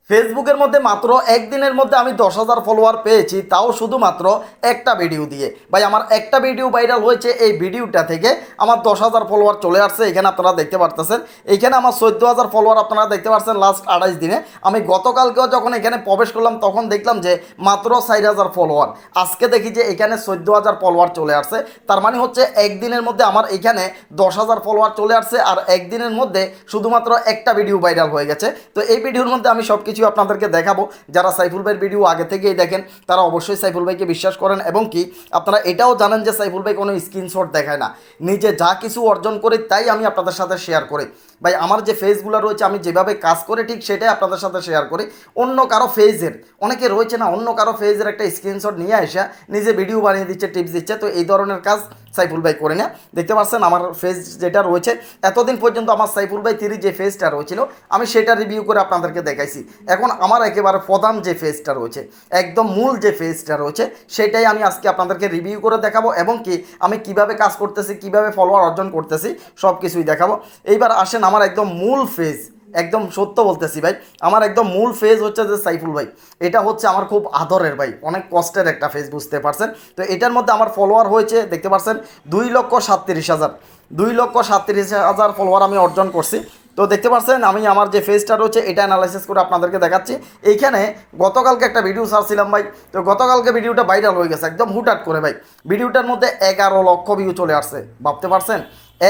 ফেসবুকের মধ্যে মাত্র একদিনের মধ্যে আমি 10,000 ফলোয়ার পেয়েছি, তাও শুধুমাত্র একটা ভিডিও দিয়ে। ভাই আমার একটা ভিডিও ভাইরাল হয়েছে, এই ভিডিওটা থেকে আমার 10,000 ফলোয়ার চলে আসছে। এখানে আপনারা দেখতে পারতেছেন, এইখানে আমার 14,000 ফলোয়ার আপনারা দেখতে পাচ্ছেন লাস্ট 28 দিনে। আমি গতকালকেও যখন এখানে প্রবেশ করলাম তখন দেখলাম যে মাত্র 4,000 ফলোয়ার। আজকে দেখি যে এখানে 14,000 ফলোয়ার চলে আসছে। তার মানে হচ্ছে একদিনের মধ্যে আমার এখানে 10,000 ফলোয়ার চলে আসছে, আর একদিনের মধ্যে শুধুমাত্র একটা ভিডিও ভাইরাল হয়ে গেছে। তো এই ভিডিওর মধ্যে আমি সব কিছু আপনাদেরকে দেখাবো। যারা সাইফুল ভাইয়ের ভিডিও আগে থেকেই দেখেন তারা অবশ্যই সাইফুল ভাইকে বিশ্বাস করেন, এবং কি আপনারা এটাও জানেন যে সাইফুল ভাই কোনো স্ক্রিনশট দেখায় না, নিজে যা কিছু অর্জন করে তাই আমি আপনাদের সাথে শেয়ার করি। ভাই আমার যে ফেজগুলো রয়েছে আমি যেভাবে কাজ করে ঠিক সেটাই আপনাদের সাথে শেয়ার করি। অন্য কারো ফেজের, অনেকে রয়েছে না, অন্য কারো ফেজের একটা স্ক্রিনশট নিয়ে এসে নিজে ভিডিও বানিয়ে দিচ্ছে, টিপস দিচ্ছে। তো এই ধরনের কাজ সাইফুল ভাই করে না। দেখতে পাচ্ছেন আমার ফেজ যেটা রয়েছে, এতদিন পর্যন্ত আমার সাইফুল ভাই 3 যে ফেজটা রয়েছিল আমি সেটা রিভিউ করে আপনাদেরকে দেখাইছি। এখন আমার একেবারে প্রধান যে ফেজটা রয়েছে, একদম মূল যে ফেজটা রয়েছে, সেটাই আমি আজকে আপনাদেরকে রিভিউ করে দেখাবো, এবং কি আমি কিভাবে কাজ করতেছি, কিভাবে ফলোয়ার অর্জন করতেছি, সব কিছুই দেখাবো। এইবার আসেন আমার একদম মূল ফেজ, একদম সত্য বলতেছি ভাই, আমার একদম মূল ফেজ হচ্ছে যে সাইফুল ভাই। এটা হচ্ছে আমার খুব আদরের ভাই, অনেক কষ্টের একটা ফেজ, বুঝতে পারছেন। তো এটার মধ্যে আমার ফলোয়ার হয়েছে দেখতে পাচ্ছেন 2,37,000, 2,37,000 ফলোয়ার আমি অর্জন করছি। তো দেখতে পাচ্ছেন আমি আমার যে ফেজটা রয়েছে এটা অ্যানালাইসিস করে আপনাদেরকে দেখাচ্ছি। এইখানে গতকালকে একটা ভিডিও ছাড়ছিলাম ভাই, তো গতকালকে ভিডিওটা ভাইরাল হয়ে গেছে একদম হুটহাট করে ভাই। ভিডিওটার মধ্যে 11 লক্ষ ভিউ চলে আসছে, ভাবতে পারছেন?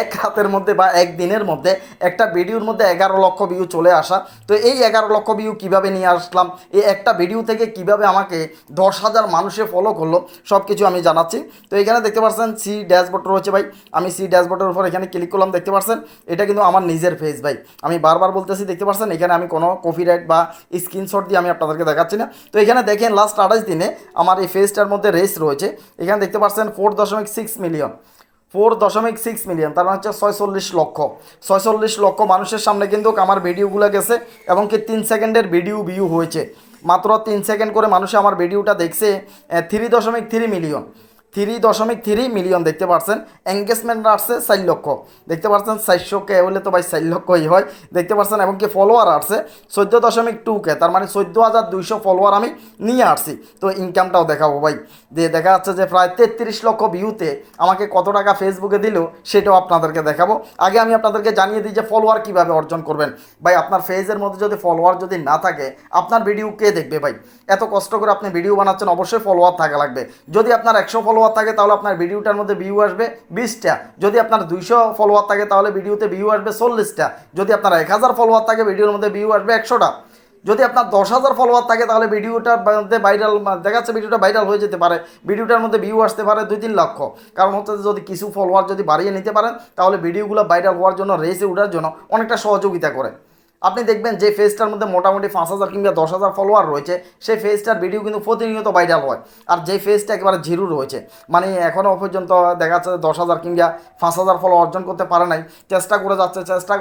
এক হাতের মধ্যে বা একদিনের মধ্যে একটা ভিডিওর মধ্যে 11 লক্ষ ভিউ চলে আসা। তো এই 11 লক্ষ ভিউ কীভাবে নিয়ে আসলাম, এই একটা ভিডিও থেকে কিভাবে আমাকে 10,000 মানুষে ফলো করলো, সব কিছু আমি জানাচ্ছি। তো এখানে দেখতে পাচ্ছেন সি ড্যাশবোর্ড রয়েছে ভাই, আমি সি ড্যাশবোর্ডের উপর এখানে ক্লিক করলাম। দেখতে পাচ্ছেন এটা কিন্তু আমার নিজের ফেজ ভাই, আমি বারবার বলতেছি। দেখতে পাচ্ছেন এখানে আমি কোনো কপিরাইট বা স্ক্রিনশট দিয়ে আমি আপনাদেরকে দেখাচ্ছি না। তো এখানে দেখেন লাস্ট 28 দিনে আমার এই ফেজটার মধ্যে রেস রয়েছে। এখানে দেখতে পাচ্ছেন 4.6 মিলিয়ন, 4.6 মিলিয়ন, তার মানে হচ্ছে 46 লক্ষ, 46 লক্ষ মানুষের সামনে কিন্তু আমার ভিডিওগুলো গেছে, এবং কি 3 সেকেন্ডের ভিডিও ভিউ হয়েছে। মাত্র 3 সেকেন্ড করে মানুষে আমার ভিডিওটা দেখছে। 3.3 মিলিয়ন, 3.3 মিলিয়ন দেখতে পাচ্ছেন। এঙ্গেজমেন্ট আসছে 4 লক্ষ, দেখতে পাচ্ছেন। 400K হলে তো ভাই 4 লক্ষই হয়, দেখতে পাচ্ছেন। এবং কি ফলোয়ার আসছে 14.2K, তার মানে 14,200 ফলোয়ার আমি নিয়ে আসছি। তো ইনকামটাও দেখাবো ভাই, দিয়ে দেখা যাচ্ছে যে প্রায় 33 লক্ষ ভিউতে আমাকে কত টাকা ফেসবুকে দিল সেটাও আপনাদেরকে দেখাবো। আগে আমি আপনাদেরকে জানিয়ে দিই যে ফলোয়ার কীভাবে অর্জন করবেন। ভাই আপনার ফেজের মধ্যে যদি ফলোয়ার যদি না থাকে আপনার ভিডিও কে দেখবে ভাই? এত কষ্ট করে আপনি ভিডিও বানাচ্ছেন, অবশ্যই ফলোয়ার থাকা লাগবে। যদি আপনার 100 ফলোয়ার থাকে তাহলে আপনার ভিডিওটার মধ্যে ভিউ আসবে 20টা। যদি আপনার 200 ফলোয়ার থাকে তাহলে ভিডিওতে ভিউ আসবে 40টা। যদি আপনার 1,000 ফলোয়ার থাকে ভিডিওর মধ্যে ভিউ আসবে 100টা। যদি আপনার 10,000 ফলোয়ার থাকে তাহলে ভিডিওটার মধ্যে ভাইরাল দেখা যাচ্ছে, ভিডিওটা ভাইরাল হয়ে যেতে পারে, ভিডিওটার মধ্যে ভিউ আসতে পারে 2-3 লক্ষ। কারণ হচ্ছে যদি কিছু ফলোয়ার যদি বাড়িয়ে নিতে পারেন তাহলে ভিডিওগুলো ভাইরাল হওয়ার জন্য, রেসে ওঠার জন্য অনেকটা সহযোগিতা করে। আপনি দেখবেন যে ফেজটার মধ্যে মোটামুটি 5,000 কিংবা 10,000 ফলোয়ার রয়েছে, সেই ফেজটার ভিডিও কিন্তু প্রতিনিয়ত ভাইরাল হয়। আর যে ফেজটা একেবারে জিরো রয়েছে, মানে এখনও পর্যন্ত দেখা যাচ্ছে 10,000 কিংবা 5,000 ফলো অর্জন করতে পারে নাই, চেষ্টা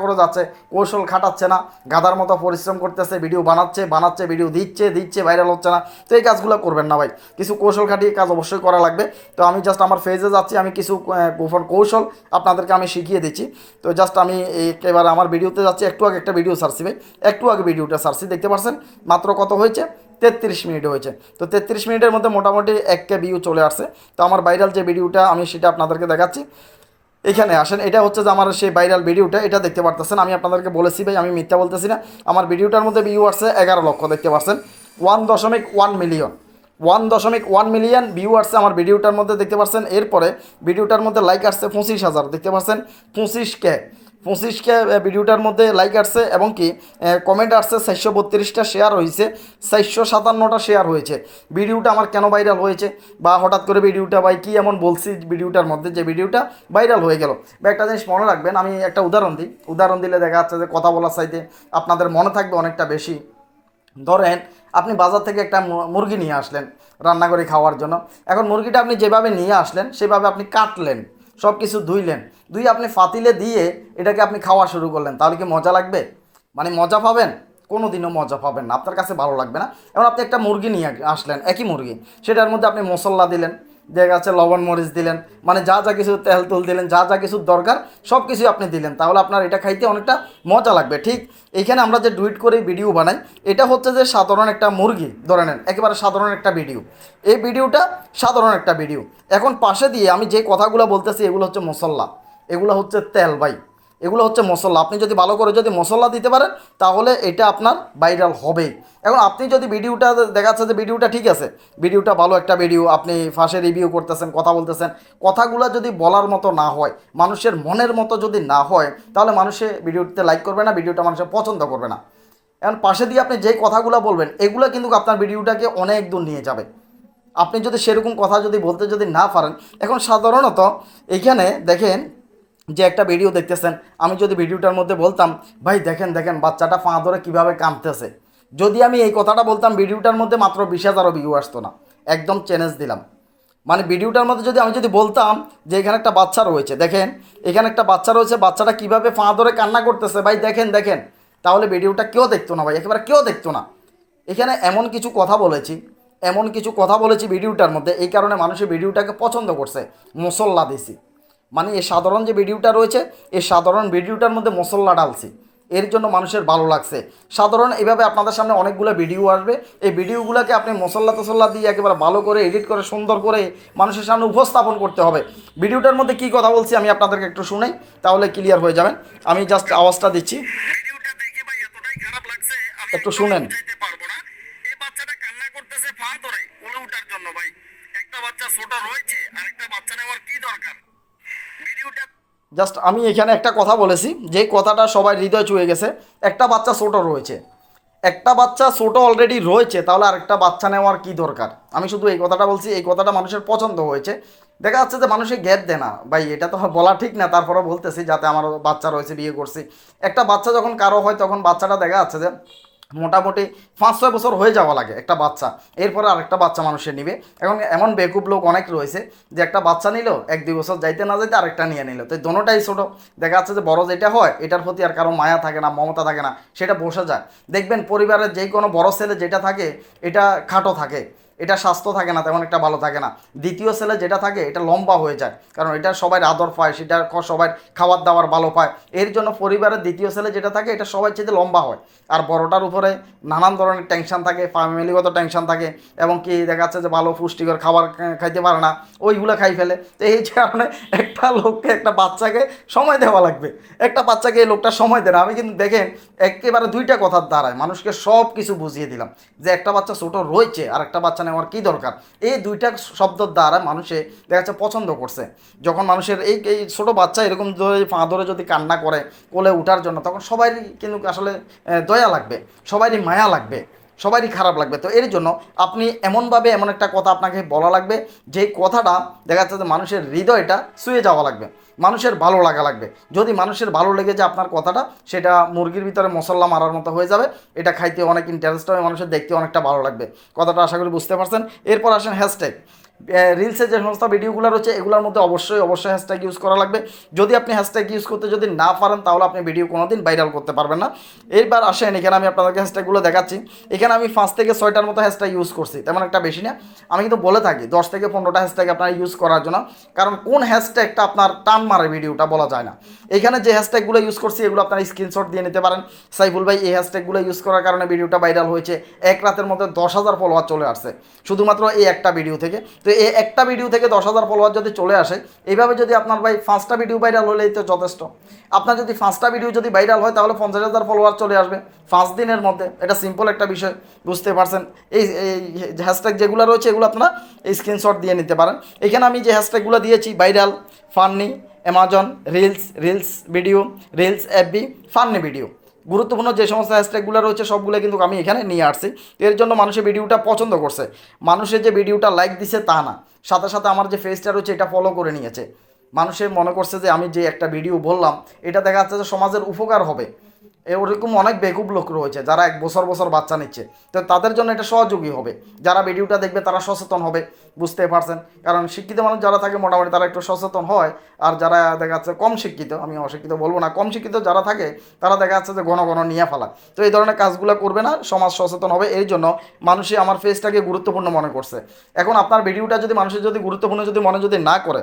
করে যাচ্ছে, কৌশল খাটাচ্ছে না, গাধার মতো পরিশ্রম করতেছে, ভিডিও বানাচ্ছে, ভিডিও দিচ্ছে, ভাইরাল হচ্ছে না। তো এই কাজগুলো করবেন না ভাই, কিছু কৌশল খাটিয়ে কাজ অবশ্যই করা লাগবে। তো আমি জাস্ট আমার ফেজে যাচ্ছি, আমি কিছু গোপন কৌশল আপনাদেরকে আমি শিখিয়ে দিচ্ছি। তো জাস্ট আমি এবার আমার ভিডিওতে যাচ্ছি। একটু আগে একটা ভিডিও সারছি ভাই, একটু আগে ভিডিওটা সারছি, দেখতে পাচ্ছেন মাত্র কত হয়েছে, 33 মিনিট হয়েছে। তো 33 মিনিটের মধ্যে মোটামুটি 1K ভিউ চলে আসছে। তো আমার ভাইরাল যে ভিডিওটা আমি সেটা আপনাদেরকে দেখাচ্ছি। এখানে আসেন, এটা হচ্ছে যে আমার সেই ভাইরাল ভিডিওটা, এটা দেখতে পারতেছেন। আমি আপনাদেরকে বলেছি ভাই, আমি মিথ্যা বলতেছি না। আমার ভিডিওটার মধ্যে ভিউ আসছে 11 লক্ষ, দেখতে পাচ্ছেন। 1.1 মিলিয়ন, 1.1 মিলিয়ন ভিউ আসছে আমার ভিডিওটার মধ্যে, দেখতে পাচ্ছেন। এরপরে ভিডিওটার মধ্যে লাইক আসছে 25,000, দেখতে পাচ্ছেন। 25K ভিডিওটার মধ্যে লাইক আসছে, এবং কি কমেন্ট আসছে 432টা, শেয়ার হয়েছে 457টা শেয়ার হয়েছে। ভিডিওটা আমার কেন ভাইরাল হয়েছে, বা হঠাৎ করে ভিডিওটা ভাই কী এমন বলছি ভিডিওটার মধ্যে যে ভিডিওটা ভাইরাল হয়ে গেল? বা একটা জিনিস মনে রাখবেন, আমি একটা উদাহরণ দিলে দেখা যাচ্ছে যে কথা বলার চাইতে আপনাদের মনে থাকবে অনেকটা বেশি। ধরেন আপনি বাজার থেকে একটা মুরগি নিয়ে আসলেন রান্না করে খাওয়ার জন্য। এখন মুরগিটা আপনি যেভাবে নিয়ে আসলেন সেভাবে আপনি কাটলেন, সব কিছু ধুইলেন, আপনি ফাতিলে দিয়ে এটাকে আপনি খাওয়া শুরু করলেন, তাহলে কি মজা লাগবে? মানে মজা পাবেন? কোনো দিনও মজা পাবেন না, আপনার কাছে ভালো লাগবে না। এবার আপনি একটা মুরগি নিয়ে আসলেন, একই মুরগি, সেটার মধ্যে আপনি মশলা দিলেন, দেখা যাচ্ছে লবণ মরিচ দিলেন, মানে যা যা কিছু তেল তুল দিলেন, যা যা কিছু দরকার সব কিছুই আপনি দিলেন, তাহলে আপনার এটা খাইতে অনেকটা মজা লাগবে। ঠিক এইখানে আমরা যে ডুইট করে ভিডিও বানাই, এটা হচ্ছে যে সাধারণ একটা মুরগি ধরে নেন, একেবারে সাধারণ একটা ভিডিও। এই ভিডিওটা সাধারণ একটা ভিডিও। এখন পাশে দিয়ে আমি যে কথাগুলো বলতেছি এগুলো হচ্ছে মশলা, এগুলো হচ্ছে তেল ভাই, এগুলো হচ্ছে মশলা। আপনি যদি ভালো করে যদি মশলা দিতে পারেন তাহলে এটা আপনার ভাইরাল হবেই। এখন আপনি যদি ভিডিওটা দেখা যাচ্ছে যে ভিডিওটা ঠিক আছে, ভিডিওটা ভালো একটা ভিডিও, আপনি ফাঁসে রিভিউ করতেছেন, কথা বলতেছেন, কথাগুলো যদি বলার মতো না হয়, মানুষের মনের মতো যদি না হয়, তাহলে মানুষে ভিডিওতে লাইক করবে না, ভিডিওটা মানুষের পছন্দ করবে না। এখন পাশে দিয়ে আপনি যেই কথাগুলো বলবেন এগুলো কিন্তু আপনার ভিডিওটাকে অনেক দূর নিয়ে যাবে। আপনি যদি সেরকম কথা যদি বলতে যদি না পারেন, এখন সাধারণত এইখানে দেখেন যে একটা ভিডিও দেখতেছেন, আমি যদি ভিডিওটার মধ্যে বলতাম ভাই দেখেন দেখেন বাচ্চাটা পা ধরে কীভাবে কাঁদতেছে, যদি আমি এই কথাটা বলতাম ভিডিওটার মধ্যে মাত্র 20,000 ভিউ আসতো না। একদম চ্যালেঞ্জ দিলাম। মানে ভিডিওটার মধ্যে যদি আমি যদি বলতাম যে এখানে একটা বাচ্চা রয়েছে, দেখেন এখানে একটা বাচ্চা রয়েছে, বাচ্চাটা কীভাবে পা ধরে কান্না করতেছে ভাই দেখেন দেখেন, তাহলে ভিডিওটা কেউ দেখতো না ভাই, একেবারে কেউ দেখতো না। এখানে এমন কিছু কথা বলেছি, এমন কিছু কথা বলেছি ভিডিওটার মধ্যে, এই কারণে মানুষের ভিডিওটাকে পছন্দ করছে, মশলা দিছি। মানে এই সাধারণ যে ভিডিওটা রয়েছে, এই সাধারণ ভিডিওটার মধ্যে মশলা ডালছি, এর জন্য মানুষের ভালো লাগছে। সাধারণ এইভাবে আপনাদের সামনে অনেকগুলো ভিডিও আসবে, এই ভিডিওগুলোকে আপনি মশলা টসল্লা দিয়ে একেবারে ভালো করে এডিট করে সুন্দর করে মানুষের সামনে উপস্থাপন করতে হবে। ভিডিওটার মধ্যে কী কথা বলছি আমি আপনাদেরকে একটু শুনাই, তাহলে ক্লিয়ার হয়ে যাবেন। আমি জাস্ট আওয়াজটা দিচ্ছি, ভিডিওটা দেখে ভাই এতটাই খারাপ লাগছে আমি একটু শুনেন। বুঝাইতে পারবো না। এই বাচ্চাটা কান্না করতেছে পা ধরে কোলে ওঠার জন্য ভাই। একটা বাচ্চা ছোট রয়েছে আর একটা বাচ্চা নেওয়ার কি দরকার? ভিডিওটা জাস্ট আমি এখানে একটা কথা বলেছি, যে কথাটা সবাই হৃদয় ছুঁয়ে গেছে। একটা বাচ্চা ছোট রয়েছে, একটা বাচ্চা ছোট অলরেডি রয়েছে, তাহলে আরেকটা বাচ্চা নেওয়ার কি দরকার? আমি শুধু এই কথাটা বলছি, এই কথাটা মানুষের পছন্দ হয়েছে। দেখা যাচ্ছে যে মানুষের গ্যাপ দেয় না ভাই, এটা তো বলা ঠিক না, তারপরে বলতেছি যাতে আমার বাচ্চা রয়েছে, বিয়ে করছি। একটা বাচ্চা যখন কারো হয় তখন বাচ্চাটা দেখা যাচ্ছে যে মোটামুটি 5-6 বছর হয়ে যাওয়া লাগে একটা বাচ্চা, এরপরে আরেকটা বাচ্চা মানুষের নিবে। এখন এমন বেকুব লোক অনেক রয়েছে যে একটা বাচ্চা নিল, 1-2 বছর যাইতে না যাইতে আরেকটা নিয়ে নিল, তো দোনোটাই ছোটো। দেখা যাচ্ছে যে বড় যেটা হয় এটার প্রতি আর কারো মায়া থাকে না, মমতা থাকে না, সেটা বসে যায়। দেখবেন পরিবারের যে কোনো বড় ছেলে যেটা থাকে এটা খাটো থাকে, এটা স্বাস্থ্য থাকে না, তেমন একটা ভালো থাকে না। দ্বিতীয় ছেলে যেটা থাকে এটা লম্বা হয়ে যায়, কারণ এটা সবাই আদর পায়, সেটা সবাই খাবার দাবার ভালো পায়, এর জন্য পরিবারের দ্বিতীয় ছেলে যেটা থাকে এটা সবাই চেয়ে লম্বা হয়। আর বড়টার উপরে নানান ধরনের টেনশন থাকে, ফ্যামিলিগত টেনশন থাকে, এবং কি দেখা যাচ্ছে যে ভালো পুষ্টিকর খাবার খাইতে পারে না, ওইগুলো খাই ফেলে। তো এই কারণে একটা লোককে, একটা বাচ্চাকে সময় দেওয়া লাগবে, একটা বাচ্চাকে এই লোকটা সময় দেয় না। আমি কিন্তু দেখেন একেবারে দুইটা কথার দ্বারায় মানুষকে সব কিছু বুঝিয়ে দিলাম, যে একটা বাচ্চা ছোটো রয়েছে আর একটা বাচ্চা নেওয়ার কী দরকার। এই দুইটা শব্দর দ্বারা মানুষে দেখা যাচ্ছে পছন্দ করছে। যখন মানুষের এই এই ছোটো বাচ্চা এরকম ধরে পা ধরে যদি কান্না করে কোলে ওঠার জন্য, তখন সবারই কিন্তু আসলে দয়া লাগবে, সবারই মায়া লাগবে, সবারই খারাপ লাগবে। তো এর জন্য আপনি এমনভাবে এমন একটা কথা আপনাকে বলা লাগবে, যেই কথাটা দেখা যাচ্ছে যে মানুষের হৃদয়টা ছুঁয়ে যাওয়া লাগবে, মানুষের ভালো লাগা লাগবে। যদি মানুষের ভালো লেগে যায় আপনার কথাটা, সেটা মুরগির ভিতরে মশলা মারার মতো হয়ে যাবে, এটা খাইতে অনেক ইন্টারেস্ট হবে, মানুষের দেখতে অনেকটা ভালো লাগবে। কথাটা আশা করি বুঝতে পারছেন। এরপর আসেন হ্যাশট্যাগ। রিলসে যে সমস্ত ভিডিওগুলো রয়েছে এগুলোর মধ্যে অবশ্যই অবশ্যই হ্যাশট্যাগ ইউজ করা লাগবে। যদি আপনি হ্যাশট্যাগ ইউজ করতে যদি না পারেন, তাহলে আপনি ভিডিও কোনোদিন ভাইরাল করতে পারবেন না। এইবার আসেন, এখানে আমি আপনাদেরকে হ্যাশট্যাগুলো দেখাচ্ছি। এখানে আমি 5 থেকে 6টার মতো হ্যাশট্যাগ ইউজ করছি, তেমন একটা বেশি না। আমি কিন্তু বলে থাকি 10 থেকে 15টা হ্যাশট্যাগ আপনারা ইউজ করার জন্য, কারণ কোন হ্যাশট্যাগটা আপনার টান মারে ভিডিওটা বলা যায় না। এখানে যে হ্যাশট্যাগুলো ইউজ করছি এগুলো আপনারা স্ক্রিনশট দিয়ে নিতে পারেন। সাইফুল ভাই এই হ্যাশট্যাগুলো ইউজ করার কারণে ভিডিওটা ভাইরাল হয়েছে, এক রাতের মধ্যে 10,000 ফলোয়ার চলে আসছে শুধুমাত্র এই একটা ভিডিও থেকে। তো এই একটা ভিডিও থেকে 10,000 ফলোয়ার যদি চলে আসে, এইভাবে যদি আপনার ভাই 5টা ভিডিও ভাইরাল হলেই তো যথেষ্ট। আপনার যদি 5টা ভিডিও যদি ভাইরাল হয় তাহলে 50,000 ফলোয়ার চলে আসবে 5 দিনের মধ্যে। এটা সিম্পল একটা বিষয়, বুঝতে পারছেন। এই হ্যাশট্যাগ যেগুলো রয়েছে এগুলো আপনারা এই স্ক্রিনশট দিয়ে নিতে পারেন। এখানে আমি যে হ্যাশট্যাগুলো দিয়েছি, viral, funny, Amazon, reels video, reels FB, funny video, গুরুত্বপূর্ণ যে সমস্ত হ্যাশট্যাগুলো রয়েছে সবগুলো কিন্তু আমি এখানে নিয়ে আসছি। এর জন্য মানুষের ভিডিওটা পছন্দ করছে, মানুষের যে ভিডিওটা লাইক দিছে তা না, সাথে সাথে আমার যে ফেসটা রয়েছে এটা ফলো করে নিয়েছে। মানুষের মনে করছে যে আমি যে একটা ভিডিও বললাম এটা দেখা যাচ্ছে যে সমাজের উপকার হবে, ওরকম অনেক বেকুব লোক রয়েছে যারা 1 বছর বছর বাচ্চা নিচ্ছে, তো তাদের জন্য এটা সহযোগী হবে। যারা ভিডিওটা দেখবে তারা সচেতন হবে, বুঝতে পারছেন। কারণ শিক্ষিত মানুষ যারা থাকে মোটামুটি তারা একটু সচেতন হয়, আর যারা দেখা যাচ্ছে কম শিক্ষিত, আমি অশিক্ষিত বলবো না, কম শিক্ষিত যারা থাকে তারা দেখা যাচ্ছে যে ঘন ঘন নিয়ে ফেলা। তো এই ধরনের কাজগুলো করবে না, সমাজ সচেতন হবে। এই জন্য মানুষই আমার ফেসটাকে গুরুত্বপূর্ণ মনে করছে। এখন আপনার ভিডিওটা যদি মানুষের যদি গুরুত্বপূর্ণ যদি মনে যদি না করে,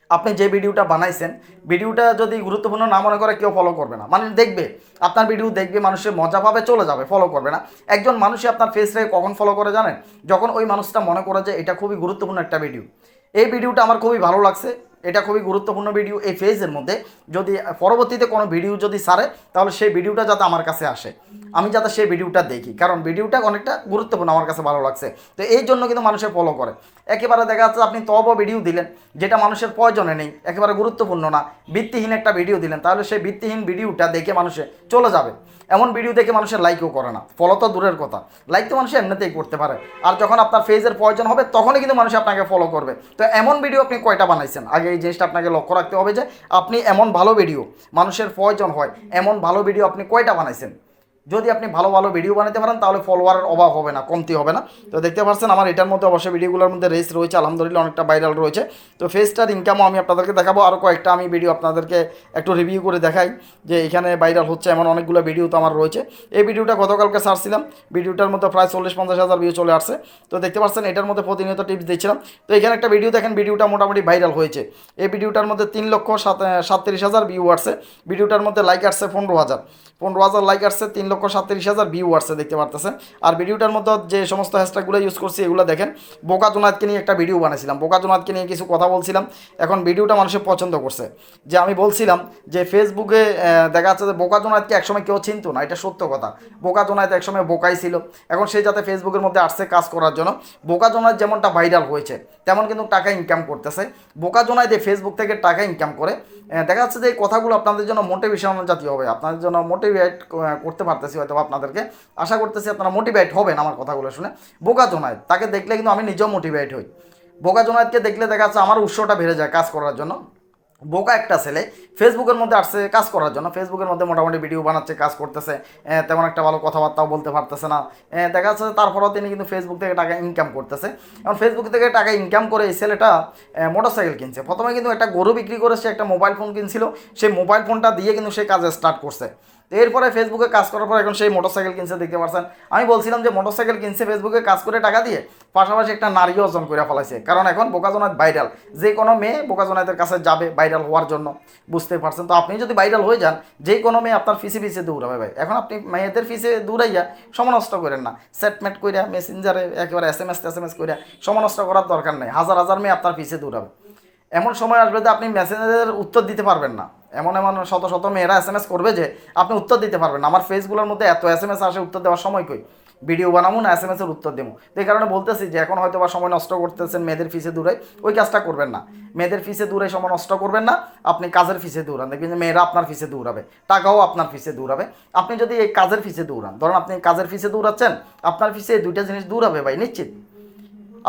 আপনি যে ভিডিওটা বানাইছেন ভিডিওটা যদি গুরুত্বপূর্ণ না মনে করে কেউ ফলো করবে না। মানুষ দেখবে, আপনার ভিডিও দেখবে, মানুষের মজা পাবে, চলে যাবে, ফলো করবে না। একজন মানুষই আপনার ফেস রেখে কখন ফলো করে জানেন? যখন ওই মানুষটা মনে করে যে এটা খুবই গুরুত্বপূর্ণ একটা ভিডিও, এই ভিডিওটা আমার খুবই ভালো লাগছে, এটা খুবই গুরুত্বপূর্ণ ভিডিও, এই ফেজের মধ্যে যদি পরবর্তীতে কোনো ভিডিও যদি ছাড়ে তাহলে সেই ভিডিওটা যাতে আমার কাছে আসে, আমি যাতে সেই ভিডিওটা দেখি, কারণ ভিডিওটা অনেকটা গুরুত্বপূর্ণ, আমার কাছে ভালো লাগছে। তো এই জন্য কিন্তু মানুষের ফলো করে। একেবারে দেখা যাচ্ছে আপনি ভিডিও দিলেন যেটা মানুষের প্রয়োজনে নেই, একেবারে গুরুত্বপূর্ণ না, ভিত্তিহীন একটা ভিডিও দিলেন, তাহলে সেই ভিত্তিহীন ভিডিওটা দেখে মানুষে চলে যাবে। এমন ভিডিও দেখে মানুষের লাইকও করে না, ফলো তো দূরের কথা, লাইক তো মানুষ এমনিতেই করতে পারে। আর যখন আপনার ফেজের প্রয়োজন হবে তখনই কিন্তু মানুষ আপনাকে ফলো করবে। তো এমন ভিডিও আপনি কয়টা বানাইছেন, আগে এই জিনিসটা আপনাকে লক্ষ্য রাখতে হবে যে আপনি এমন ভালো ভিডিও, মানুষের প্রয়োজন হয় এমন ভালো ভিডিও আপনি কয়টা বানাইছেন। যদি আপনি ভালো ভালো ভিডিও বানাতে পারেন তাহলে ফলোয়ারের অভাব হবে না, কমতি হবে না। তো দেখতে পাচ্ছেন আমার এটার মধ্যে অবশ্যই ভিডিওগুলোর মধ্যে রেস রয়েছে, আলহামদুলিল্লাহ অনেকটা ভাইরাল রয়েছে। তো ফেসটার ইনকামও আমি আপনাদেরকে দেখাবো, আরও কয়েকটা আমি ভিডিও আপনাদেরকে একটু রিভিউ করে দেখাই যে এখানে ভাইরাল হচ্ছে এমন অনেকগুলো ভিডিও তো আমার রয়েছে। এই ভিডিওটা গতকালকে ছাড়ছিলাম, ভিডিওটার মধ্যে প্রায় 40-50 হাজার ভিউ চলে আসছে। তো দেখতে পাচ্ছেন এটার মধ্যে প্রতিনিয়ত টিপস দিচ্ছিলাম। তো এখানে একটা ভিডিও দেখেন, ভিডিওটা মোটামুটি ভাইরাল হয়েছে। এই ভিডিওটার মধ্যে 3,37,000 ভিউ আসছে, ভিডিওটার মধ্যে লাইক আসছে 15,000 লাইক আসছে, 3,37,000 ভিউ আসছে, দেখতে পারতেছেন। আর ভিডিওটার মধ্যে যে সমস্ত হ্যাশট্যাগুলো ইউজ করছি এগুলো দেখেন। বোকা জোনায়েদকে নিয়ে একটা ভিডিও বানিয়েছিলাম, বোকা জোনায়েদকে নিয়ে কিছু কথা বলছিলাম। এখন ভিডিওটা মানুষের পছন্দ করছে। যে আমি বলছিলাম যে ফেসবুকে দেখা যাচ্ছে যে বোকা জোনায়েদকে একসময় কেউ চিনতো না, এটা সত্য কথা। বোকা জোনায়েদ একসময় বোকাই ছিল, এখন সে যাতে ফেসবুকের মধ্যে আসছে কাজ করার জন্য। বোকা জোনায়েদ যেমনটা ভাইরাল হয়েছে তেমন কিন্তু টাকা ইনকাম করতেছে। বোকা জোনায়েদ ফেসবুক থেকে টাকা ইনকাম করে। দেখা যাচ্ছে যে এই কথাগুলো আপনাদের জন্য মোটিভেশন জাতীয় হবে, আপনাদের জন্য মোটিভেট করতে পারতেছি হয়তো আপনাদেরকে, আশা করতেছি আপনারা মোটিভেট হবেন আমার কথাগুলো শুনে। বোকা জোনায়েদ তাকে দেখলে কিন্তু আমি নিজেও মোটিভেট হই। বোকা জোনায়েদকে দেখলে দেখা যাচ্ছে আমার উৎসটা বেড়ে যায় কাজ করার জন্য। বোকা একটা ছেলে ফেসবুকের মধ্যে আসছে কাজ করার জন্য, ফেসবুকের মধ্যে মোটামুটি ভিডিও বানাচ্ছে, কাজ করতেছে, তেমন একটা ভালো কথাবার্তাও বলতে পারতেছে না। দেখা যাচ্ছে তারপরেও তিনি কিন্তু ফেসবুক থেকে টাকা ইনকাম করতেছে। এখন ফেসবুক থেকে টাকা ইনকাম করে এই ছেলেটা মোটরসাইকেল কিনছে। প্রথমে কিন্তু একটা গরু বিক্রি করে সে একটা মোবাইল ফোন কিনছিল, সেই মোবাইল ফোনটা দিয়ে কিন্তু সে কাজে স্টার্ট করছে। তো এরপরে ফেসবুকে কাজ করার পর এখন সেই মোটরসাইকেল কিনছে, দেখতে পাচ্ছেন। আমি বলছিলাম যে মোটরসাইকেল কিনছে ফেসবুকে কাজ করে টাকা দিয়ে, পাশাপাশি একটা নারীও অর্জন করে ফেলাইছে। কারণ এখন বোকা জোনায়েদ ভাইরাল, যে কোনো মেয়ে বোকা জোনায়েদের কাছে যাবে ভাইরাল হওয়ার জন্য, বুঝতে পারছেন। তো আপনি যদি ভাইরাল হয়ে যান, যে কোনো মেয়ে আপনার ফিসে ফিসে দৌড়াবে ভাই। এখন আপনি মেয়েদের ফিসে দৌড়াইয়া সময় নষ্ট করেন না, সেটমেট কইরা মেসেঞ্জারে একেবারে এস এম এস কইরা সময় নষ্ট করার দরকার নেই। হাজার হাজার মেয়ে আপনার ফিসে দৌড়াবে। এমন সময় আসবে যে আপনি মেসেঞ্জারের উত্তর দিতে পারবেন না, এমন এমন শত শত মেয়েরা এস করবে যে আপনি উত্তর দিতে পারবেন না। আমার ফেসগুলোর মধ্যে এত এস আসে, উত্তর দেওয়ার সময় কই, ভিডিও বানাবো না এর উত্তর দেবো। তো এই কারণে বলতেছি যে এখন হয়তো বা সময় নষ্ট করতেছেন মেয়েদের ফিসে দূরে, ওই কাজটা করবেন না। মেয়েদের ফিসে দূরে সময় নষ্ট করবেন না, আপনি কাজের ফিসে দৌড়ান, দেখবেন যে মেয়েরা আপনার ফিসে দৌড়াবে, টাকাও আপনার ফিসে দৌড়াবে। আপনি যদি এই কাজের ফিসে দৌড়ান, ধরুন আপনি কাজের ফিসে দৌড়াচ্ছেন, আপনার ফিসে এই দুইটা জিনিস দৌড়াবে ভাই, নিশ্চিত।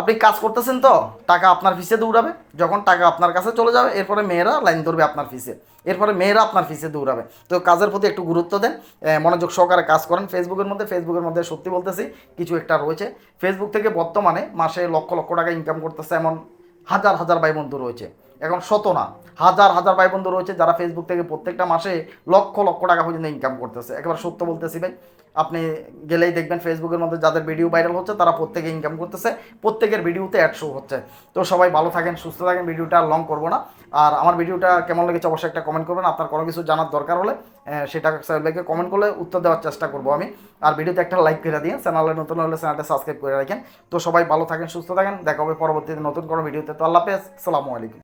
আপনি কাজ করতেছেন তো টাকা আপনার ফিসে দৌড়াবে, যখন টাকা আপনার কাছে চলে যাবে এরপরে মেয়েরা লাইন ধরবে আপনার ফিসে, এরপরে মেয়েরা আপনার ফিসে দৌড়াবে। তো কাজের প্রতি একটু গুরুত্ব দেন, মনোযোগ সহকারে কাজ করেন। ফেসবুকের মধ্যে সত্যি বলতেছি কিছু একটা রয়েছে। ফেসবুক থেকে বর্তমানে মাসে লক্ষ লক্ষ টাকা ইনকাম করতেছে এমন হাজার হাজার ভাই বন্ধু রয়েছে, এখন শত না হাজার হাজার ভাই বন্ধু রয়েছে যারা ফেসবুক থেকে প্রত্যেকটা মাসে লক্ষ লক্ষ টাকা পর্যন্ত ইনকাম করতেছে। একেবারে সত্য বলতেছি ভাই, আপনি গেলেই দেখবেন ফেসবুকের মধ্যে যাদের ভিডিও ভাইরাল হচ্ছে তারা প্রত্যেকে ইনকাম করতেছে, প্রত্যেকের ভিডিওতে অ্যাড শো হচ্ছে। তো সবাই ভালো থাকেন, সুস্থ থাকেন, ভিডিওটা আর লং করবো না। আর আমার ভিডিওটা কেমন লেগেছে অবশ্যই একটা কমেন্ট করবেন। আপনার কোনো কিছু জানার দরকার হলে সেটা সাহেবকে কমেন্ট করলে উত্তর দেওয়ার চেষ্টা করবো আমি। আর ভিডিওতে একটা লাইক করে দিয়ে, চ্যানেলে নতুন হলে চ্যানেলটা সাবস্ক্রাইব করে রাখেন। তো সবাই ভালো থাকেন, সুস্থ থাকেন, দেখা হবে পরবর্তীতে নতুন কোনো ভিডিওতে। তো আল্লাহ হাফেজ, আসসালামু আলাইকুম।